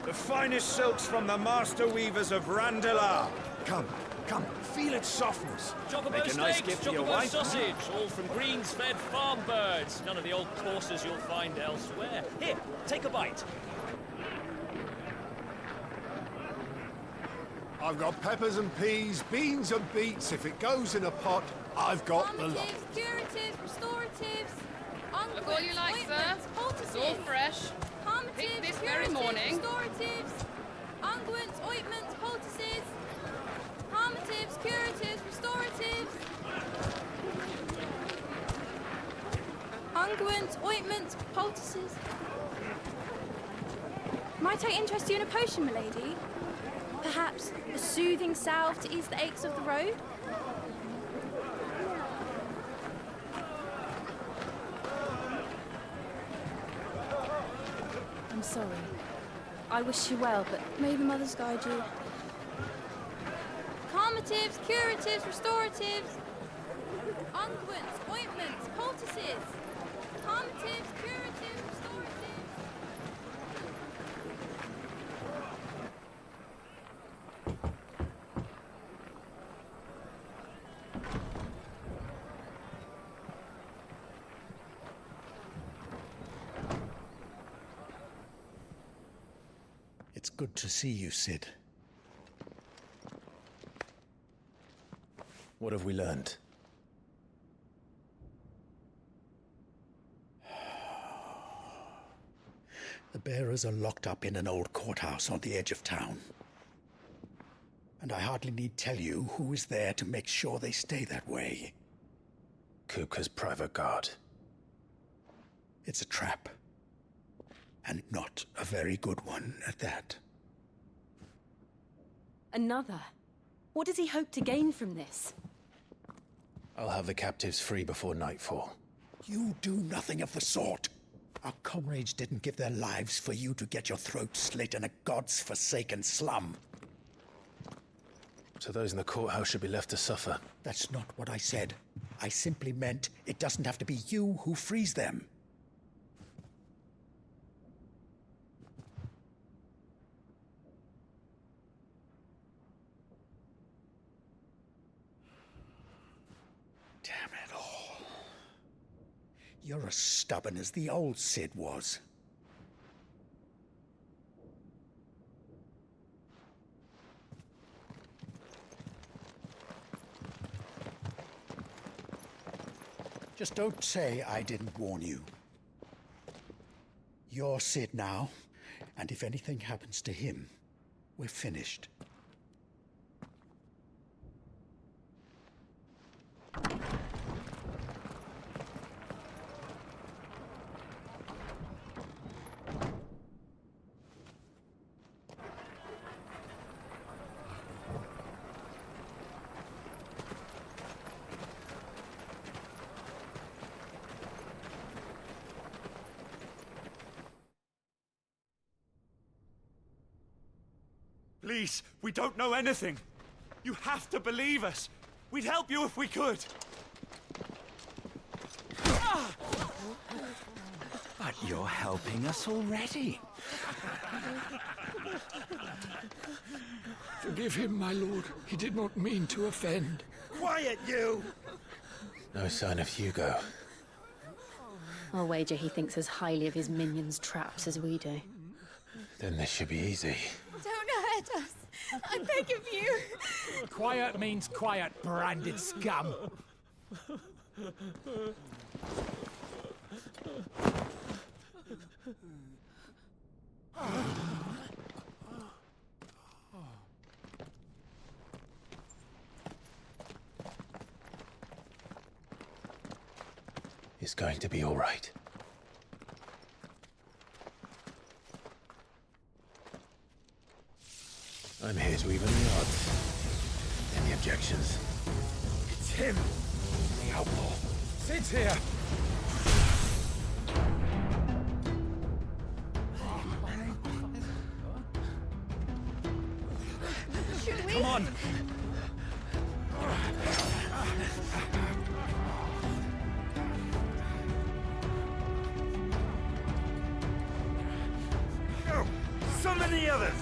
The finest silks from the master weavers of Randalar. Come, come, feel its softness. Chocobo Make a nice steaks, gift for your chocobo wife. sausage, all from greens-fed farm birds. None of the old courses you'll find elsewhere. Here, take a bite. I've got peppers and peas, beans and beets. If it goes in a pot, I've got the lot. Calmatives, curatives, restoratives, Look all you like, sir. It's all fresh. Picked this very morning. Restoratives, unguents, ointments, poultices, calmatives, curatives, restoratives, unguents, ointments, poultices. Might I interest you in a potion, milady? Perhaps a soothing salve to ease the aches of the road? I'm sorry. I wish you well, but may the mothers guide you. Calmatives, curatives, restoratives, unguents, ointments, poultices. Calmatives, curatives, restoratives. It's good to see you, Cid. What have we learned? The bearers are locked up in an old courthouse on the edge of town. And I hardly need tell you who is there to make sure they stay that way. Kupka's private guard. It's a trap. And not a very good one at that. Another? What does he hope to gain from this? I'll have the captives free before nightfall. You do nothing of the sort. Our comrades didn't give their lives for you to get your throat slit in a god's forsaken slum. So those in the courthouse should be left to suffer. That's not what I said. I simply meant it doesn't have to be you who frees them. You're as stubborn as the old Cid was. Just don't say I didn't warn you. You're Cid now, and if anything happens to him, we're finished. Please, we don't know anything. You have to believe us. We'd help you if we could. But you're helping us already. Forgive him, my lord. He did not mean to offend. Quiet, you! No sign of Hugo. I'll wager he thinks as highly of his minions' traps as we do. Then this should be easy. Don't hurt us. I beg of you. Quiet means quiet, branded scum. It's going to be all right. I'm here to even the odds. Any objections? It's him! The outlaw. Sid's here. Should we? Come on! Somebody the others!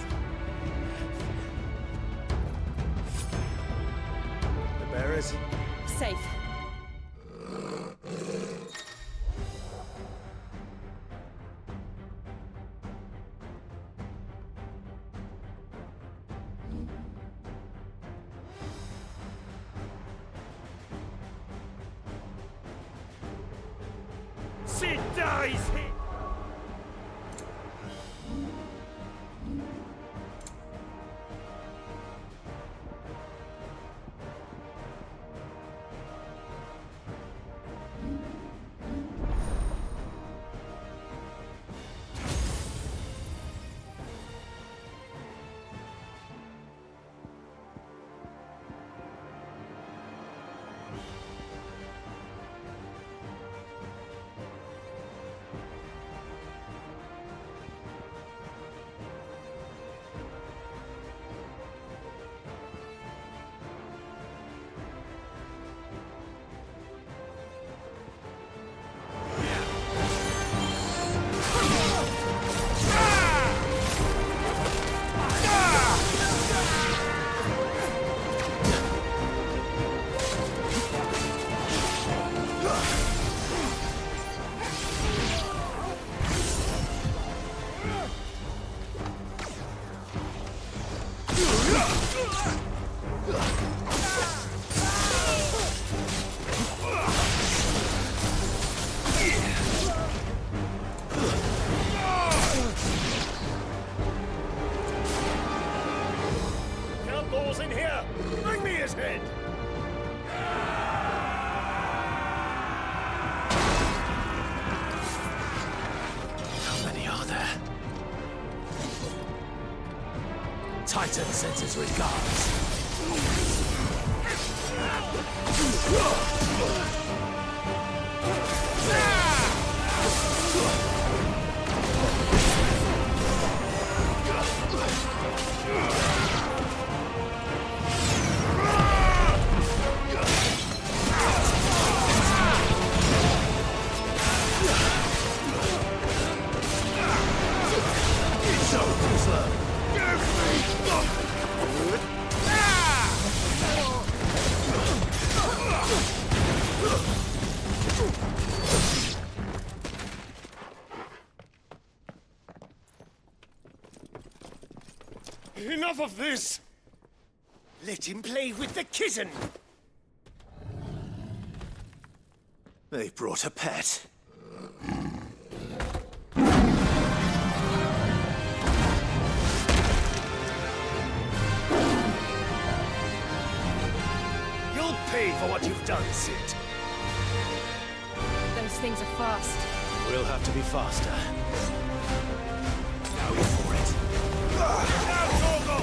The bearers? Safe. She dies here! Outlaws in here! Bring me his head! How many are there? Titan sends his regards. Enough of this! Let him play with the kitten! They brought a pet. You'll pay for what you've done, Sid. Those things are fast. We'll have to be faster. Now for it. Now, Gorgo!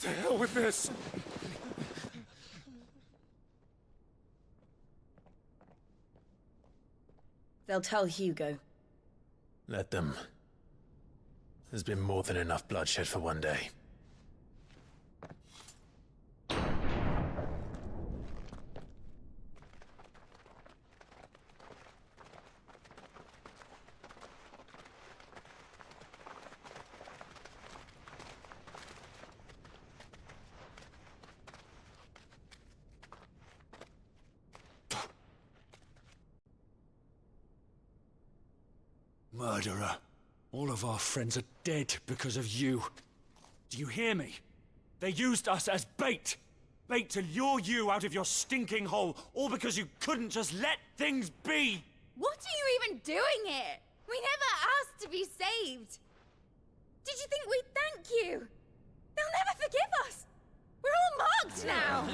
To hell with this! They'll tell Hugo. Let them. There's been more than enough bloodshed for one day. Murderer. All of our friends are dead because of you. Do you hear me? They used us as bait. Bait to lure you out of your stinking hole, all because you couldn't just let things be. What are you even doing here? We never asked to be saved. Did you think we'd thank you? They'll never forgive us. We're all marked now.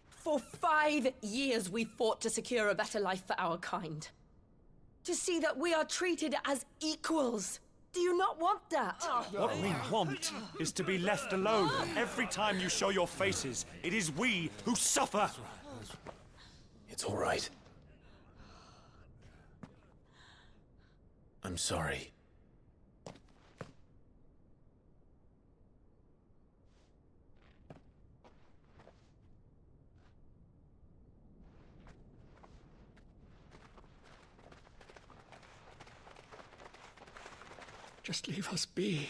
For 5 years we fought to secure a better life for our kind. To see that we are treated as equals. Do you not want that? What we want is to be left alone. Every time you show your faces, it is we who suffer. It's all right. I'm sorry. Just leave us be.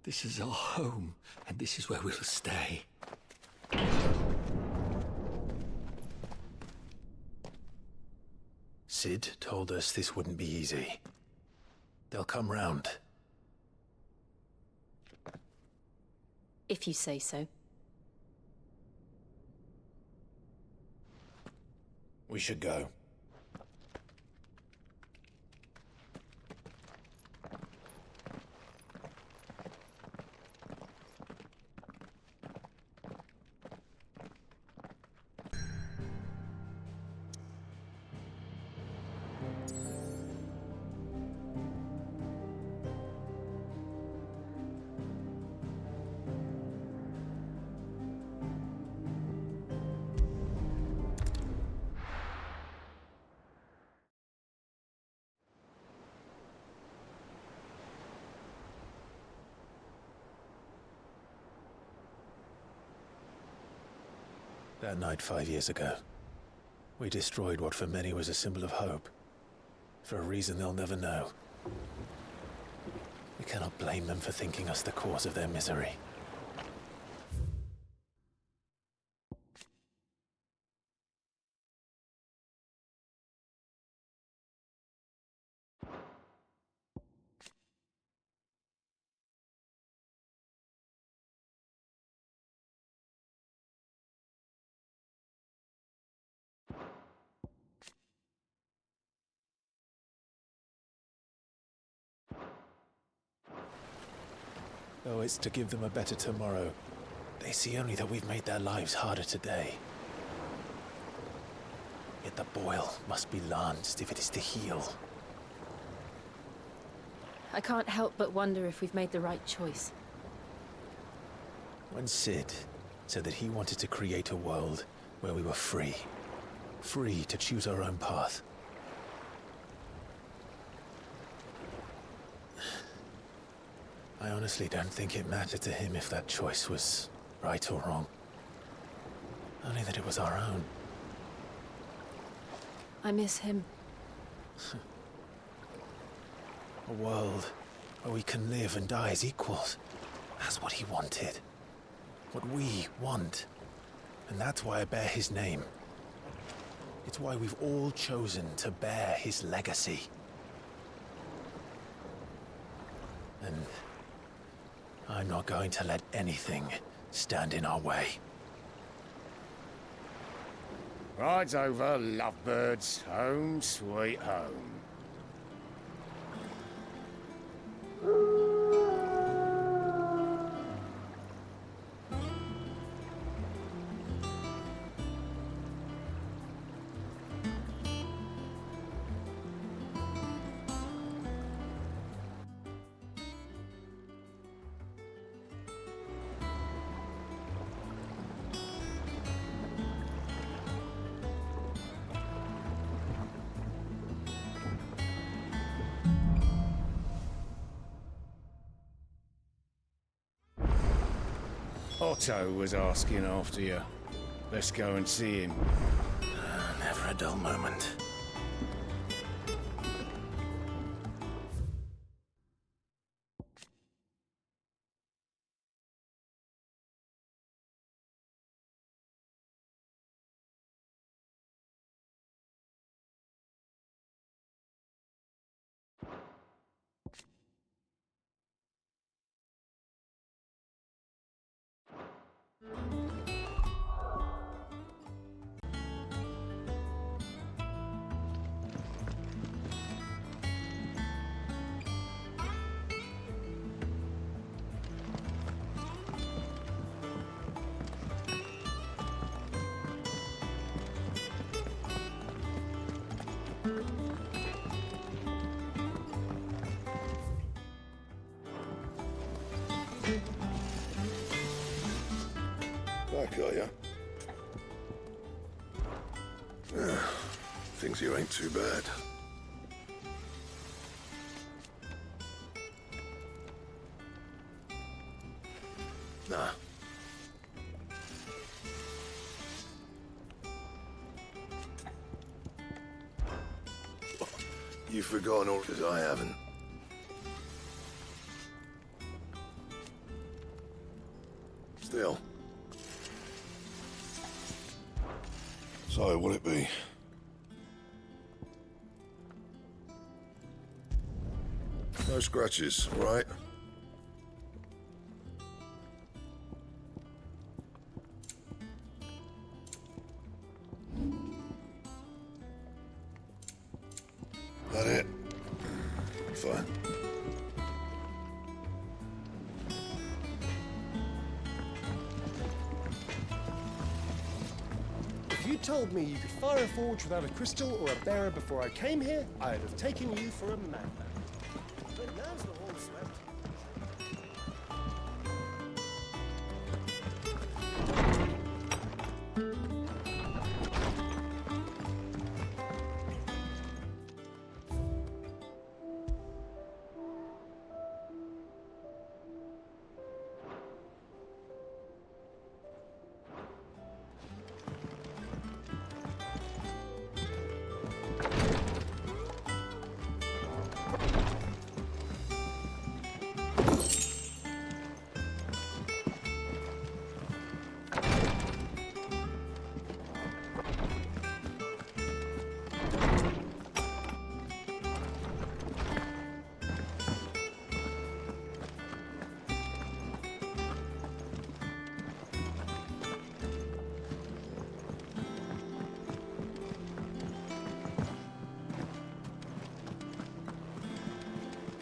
This is our home, and this is where we'll stay. Sid told us this wouldn't be easy. They'll come round. If you say so. We should go. That night 5 years ago, we destroyed what for many was a symbol of hope. For a reason they'll never know. We cannot blame them for thinking us the cause of their misery. Though it's to give them a better tomorrow, they see only that we've made their lives harder today. Yet the boil must be lanced if it is to heal. I can't help but wonder if we've made the right choice. When Sid said that he wanted to create a world where we were free. Free to choose our own path. I honestly don't think it mattered to him if that choice was right or wrong. Only that it was our own. I miss him. A world where we can live and die as equals. That's what he wanted. What we want. And that's why I bear his name. It's why we've all chosen to bear his legacy. And I'm not going to let anything stand in our way. Rides over, lovebirds. Home, sweet home. Otto was asking after you. Let's go and see him. Never a dull moment. Back, are ya? Things here ain't too bad. Nah. You've forgotten all, because I haven't. Still. So, will it be? No scratches, right? That it? Fine. If you told me you could fire a forge without a crystal or a bearer before I came here, I'd have taken you for a madman. But now's the hall swept.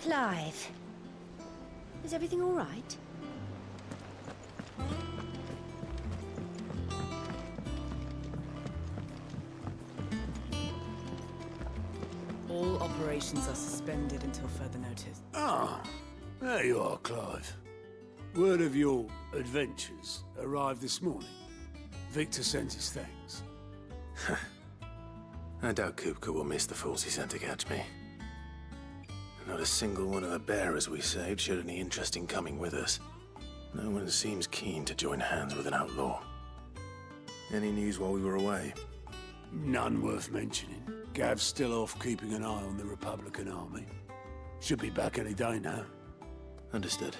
Clive, is everything all right? All operations are suspended until further notice. Ah, there you are, Clive. Word of your adventures arrived this morning. Victor sent his thanks. I doubt Kupka will miss the fools he sent to catch me. Not a single one of the bearers we saved showed any interest in coming with us. No one seems keen to join hands with an outlaw. Any news while we were away? None worth mentioning. Gav's still off keeping an eye on the Republican army. Should be back any day now. Understood.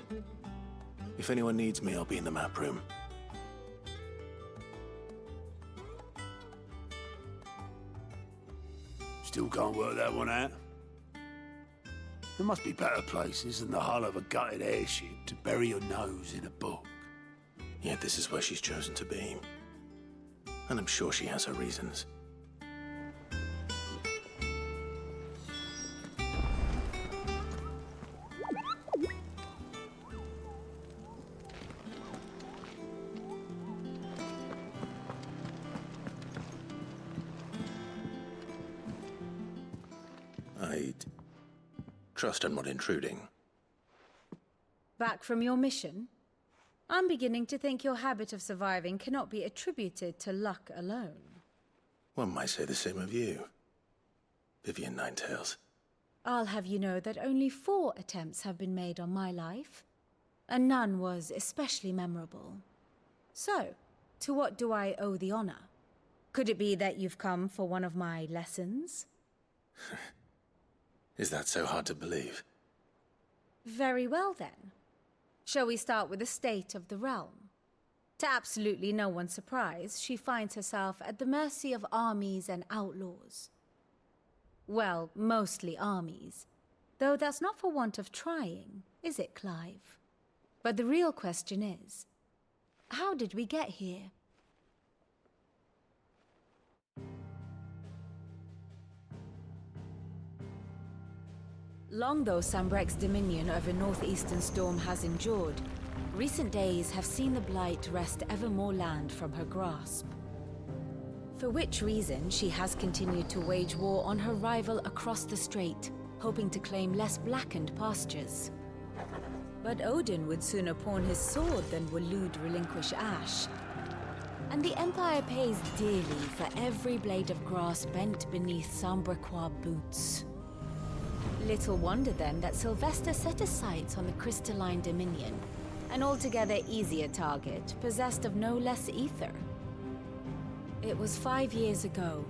If anyone needs me, I'll be in the map room. Still can't work that one out. There must be better places than the hull of a gutted airship to bury your nose in a book. Yet this is where she's chosen to be. And I'm sure she has her reasons. I'd trust I'm not intruding. Back from your mission? I'm beginning to think your habit of surviving cannot be attributed to luck alone. One might say the same of you, Vivian Ninetails. I'll have you know that only 4 attempts have been made on my life, and none was especially memorable. So, to what do I owe the honor? Could it be that you've come for one of my lessons? Is that so hard to believe? Very well then. Shall we start with the state of the realm? To absolutely no one's surprise, she finds herself at the mercy of armies and outlaws. Well, mostly armies. Though that's not for want of trying, is it, Clive? But the real question is, how did we get here? Long though Sambrek's dominion over northeastern Storm has endured, recent days have seen the Blight wrest ever more land from her grasp. For which reason she has continued to wage war on her rival across the strait, hoping to claim less blackened pastures. But Odin would sooner pawn his sword than Waloed relinquish Ash. And the Empire pays dearly for every blade of grass bent beneath Sambrequois boots. Little wonder then that Sylvester set his sights on the crystalline dominion, an altogether easier target, possessed of no less ether. It was 5 years ago,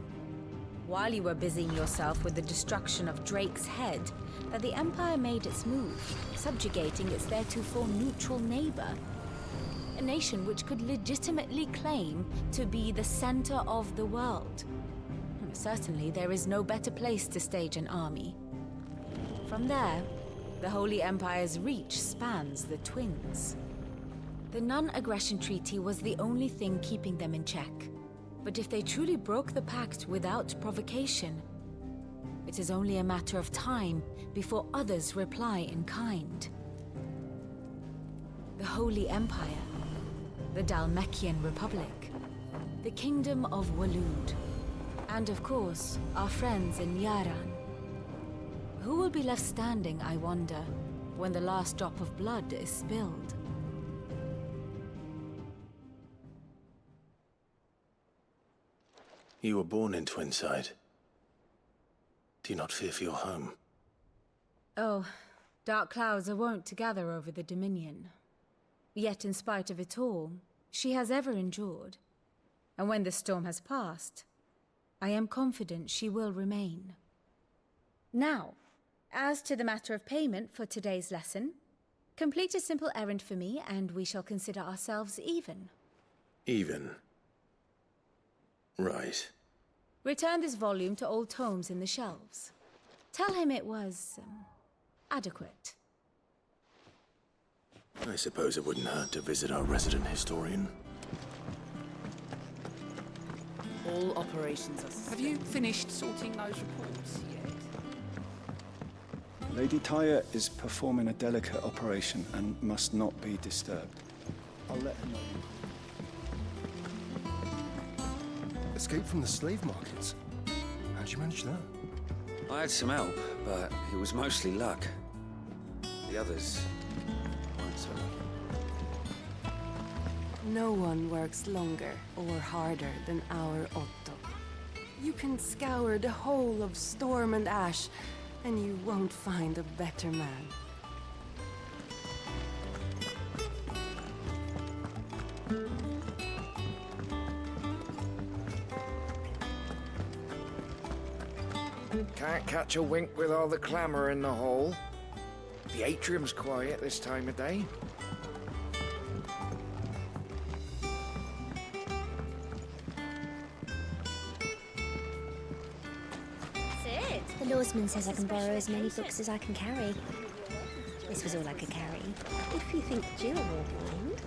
while you were busying yourself with the destruction of Drake's head, that the Empire made its move, subjugating its theretofore neutral neighbor. A nation which could legitimately claim to be the center of the world. Certainly, there is no better place to stage an army. From there, the Holy Empire's reach spans the Twins. The non-aggression treaty was the only thing keeping them in check. But if they truly broke the pact without provocation, it is only a matter of time before others reply in kind. The Holy Empire, the Dhalmekian Republic, the Kingdom of Waloed, and of course, our friends in Yaran. Who will be left standing, I wonder, when the last drop of blood is spilled? You were born in Twinside. Do you not fear for your home? Oh, dark clouds are wont to gather over the Dominion. Yet in spite of it all, she has ever endured. And when the storm has passed, I am confident she will remain. Now, as to the matter of payment for today's lesson, complete a simple errand for me and we shall consider ourselves even. Even? Right. Return this volume to old tomes in the shelves. Tell him it was adequate. I suppose it wouldn't hurt to visit our resident historian. All operations are... Have you finished sorting those reports yet? Lady Tyre is performing a delicate operation and must not be disturbed. I'll let her know. Escape from the slave markets. How'd you manage that? I had some help, but it was mostly luck. The others weren't so lucky. No one works longer or harder than our Otto. You can scour the whole of Storm and Ash, and you won't find a better man. Can't catch a wink with all the clamour in the hall. The atrium's quiet this time of day. Sid! The lawsman says I can borrow as many books as I can carry. This was all I could carry. If you think Jill will mind.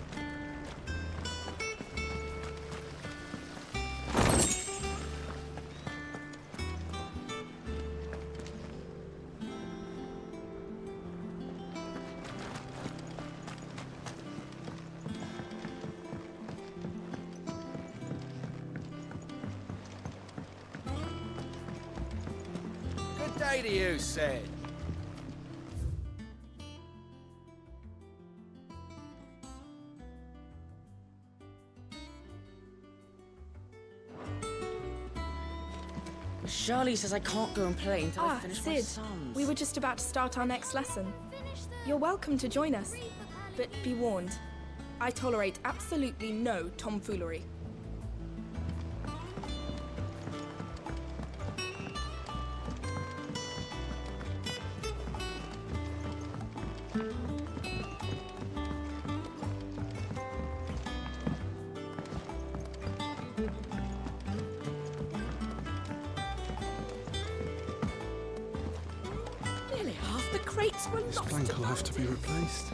Good day to you, Sid. Charlie says I can't go and play until I finish my Sid, sums. we were just about to start our next lesson. You're welcome to join us, but be warned. I tolerate absolutely no tomfoolery. Nearly half the crates were This lost. plank will have to be replaced.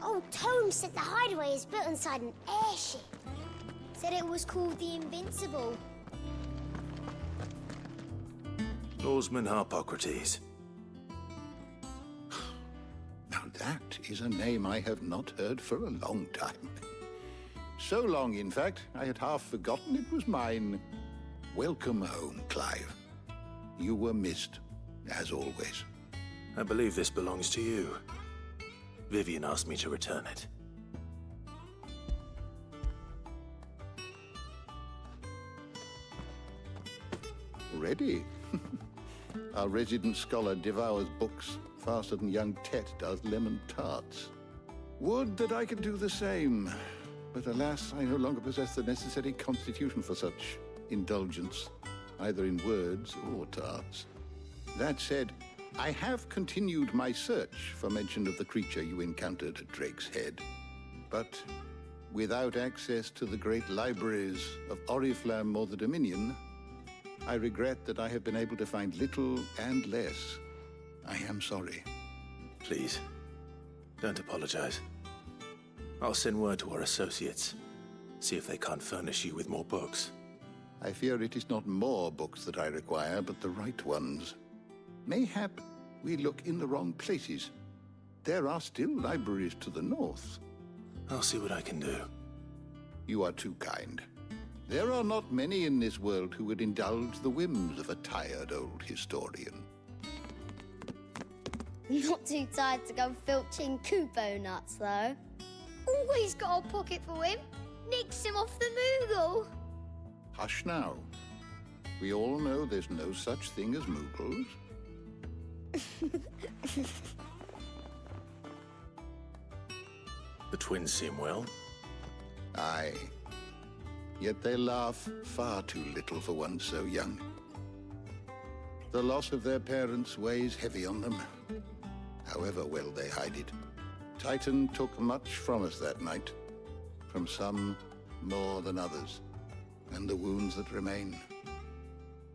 Old Tome said the Hideway is built inside an airship. Said it was called the Invincible. Lawsman Harpocrates. Now that is a name I have not heard for a long time. So long, in fact, I had half forgotten it was mine. Welcome home, Clive. You were missed, as always. I believe this belongs to you. Vivian asked me to return it. Ready? Our resident scholar devours books faster than young Tet does lemon tarts. Would that I could do the same. But alas, I no longer possess the necessary constitution for such indulgence, either in words or tarts. That said, I have continued my search for mention of the creature you encountered at Drake's Head. But without access to the great libraries of Oriflamme or the Dominion, I regret that I have been able to find little and less. I am sorry. Please, don't apologize. I'll send word to our associates. See if they can't furnish you with more books. I fear it is not more books that I require, but the right ones. Mayhap we look in the wrong places. There are still libraries to the north. I'll see what I can do. You are too kind. There are not many in this world who would indulge the whims of a tired old historian. Not too tired to go filching Kupo nuts, though. Always got a pocket for him. Nicks him off the Moogle. Hush now. We all know there's no such thing as Moogles. The twins seem well. Aye. Yet they laugh far too little for one so young. The loss of their parents weighs heavy on them, however well they hide it. Titan took much from us that night, from some more than others, and the wounds that remain,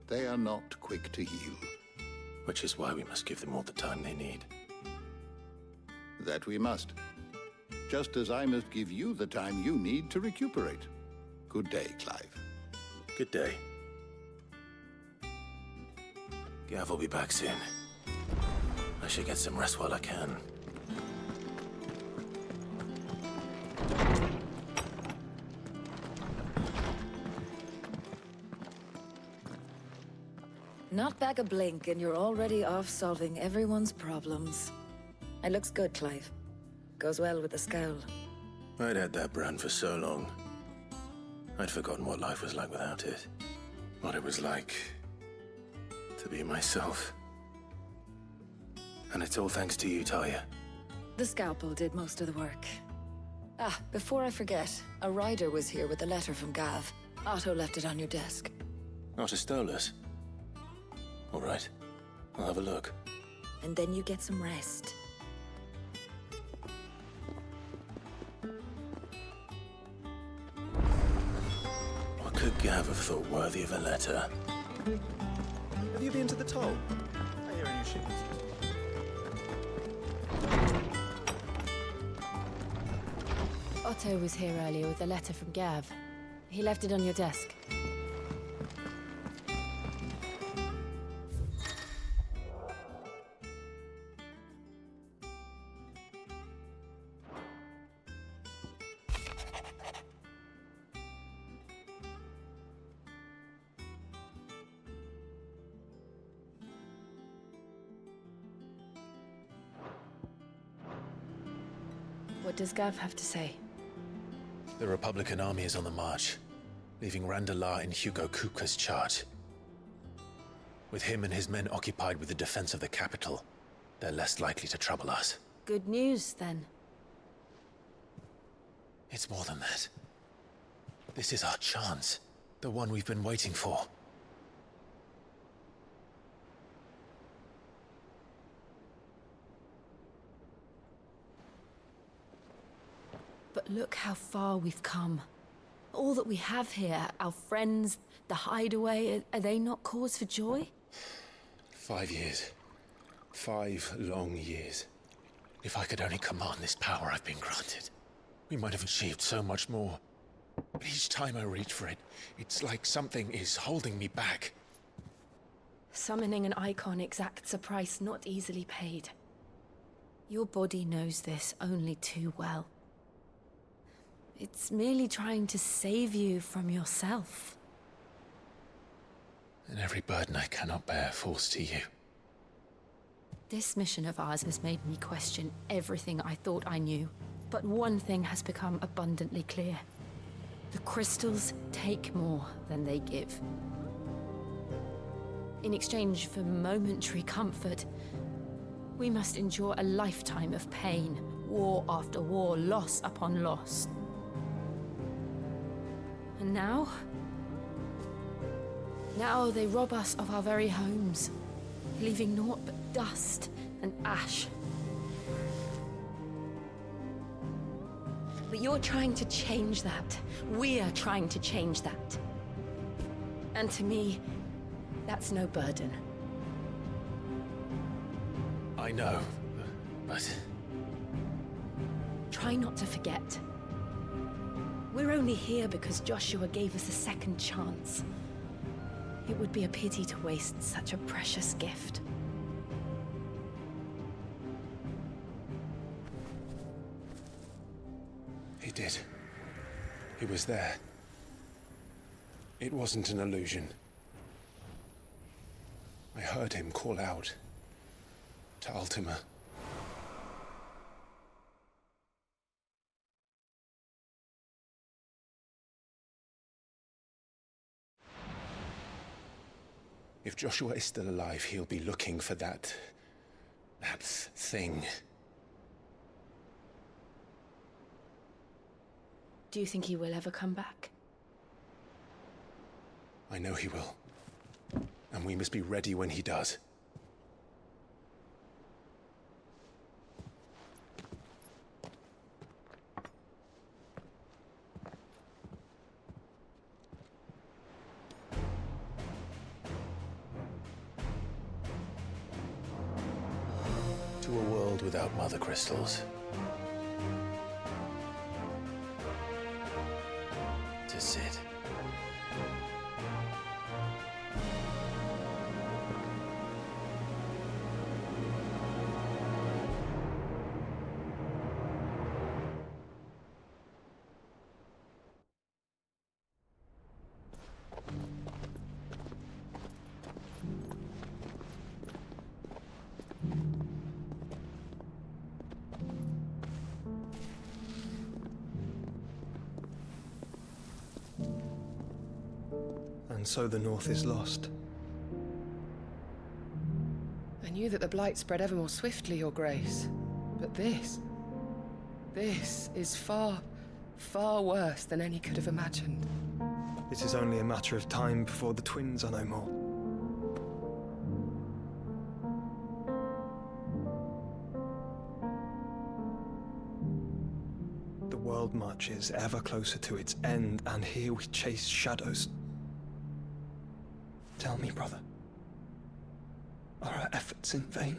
they are not quick to heal. Which is why we must give them all the time they need. That we must. Just as I must give you the time you need to recuperate. Good day, Clive. Good day. Gav will be back soon. I should get some rest while I can. Not back a blink and you're already off solving everyone's problems. It looks good, Clive. Goes well with the scowl. I'd had that brand for so long. I'd forgotten what life was like without it. What it was like to be myself. And it's all thanks to you, Talia. The scalpel did most of the work. Ah, before I forget, a rider was here with a letter from Gav. Otto left it on your desk. Otto stole us. All right, I'll have a look. And then you get some rest. What could Gav have thought worthy of a letter? Have you been to the toll? I hear a new ship. Otto was here earlier with a letter from Gav. He left it on your desk. What does Gav have to say? The Republican army is on the march, leaving Randalar in Hugo Kupka's charge. With him and his men occupied with the defense of the capital, they're less likely to trouble us. Good news, then. It's more than that. This is our chance. The one we've been waiting for. But look how far we've come. All that we have here, our friends, the Hideway, are they not cause for joy? 5 years. 5 long years. If I could only command this power I've been granted, we might have achieved so much more. But each time I reach for it, it's like something is holding me back. Summoning an Eikon exacts a price not easily paid. Your body knows this only too well. It's merely trying to save you from yourself. And every burden I cannot bear falls to you. This mission of ours has made me question everything I thought I knew. But one thing has become abundantly clear. The crystals take more than they give. In exchange for momentary comfort, we must endure a lifetime of pain, war after war, loss upon loss. And now they rob us of our very homes, leaving naught but dust and ash. But you're trying to change that. We're trying to change that. And to me, that's no burden. I know, but... Try not to forget. We're only here because Joshua gave us a second chance. It would be a pity to waste such a precious gift. He did. He was there. It wasn't an illusion. I heard him call out to Ultima. If Joshua is still alive, he'll be looking for that thing. Do you think he will ever come back? I know he will. And we must be ready when he does. To a world without mother crystals. To Sid. And so the North is lost. I knew that the Blight spread ever more swiftly, Your Grace. But this is far, far worse than any could have imagined. It is only a matter of time before the twins are no more. The world marches ever closer to its end, and here we chase shadows. Tell me, brother, are our efforts in vain?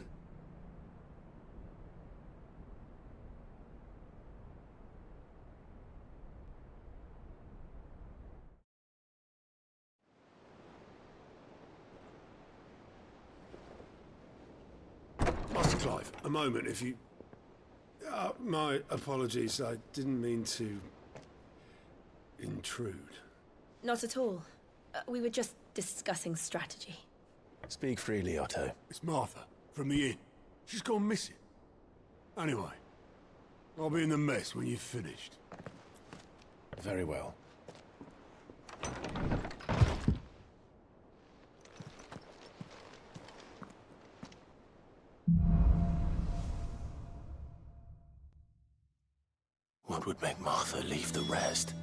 Master Clive, a moment, if you... my apologies, I didn't mean to... intrude. Not at all. We were just discussing strategy. Speak freely, Otto. It's Martha, from the inn. She's gone missing. Anyway, I'll be in the mess when you've finished. Very well. What would make Martha leave the rest?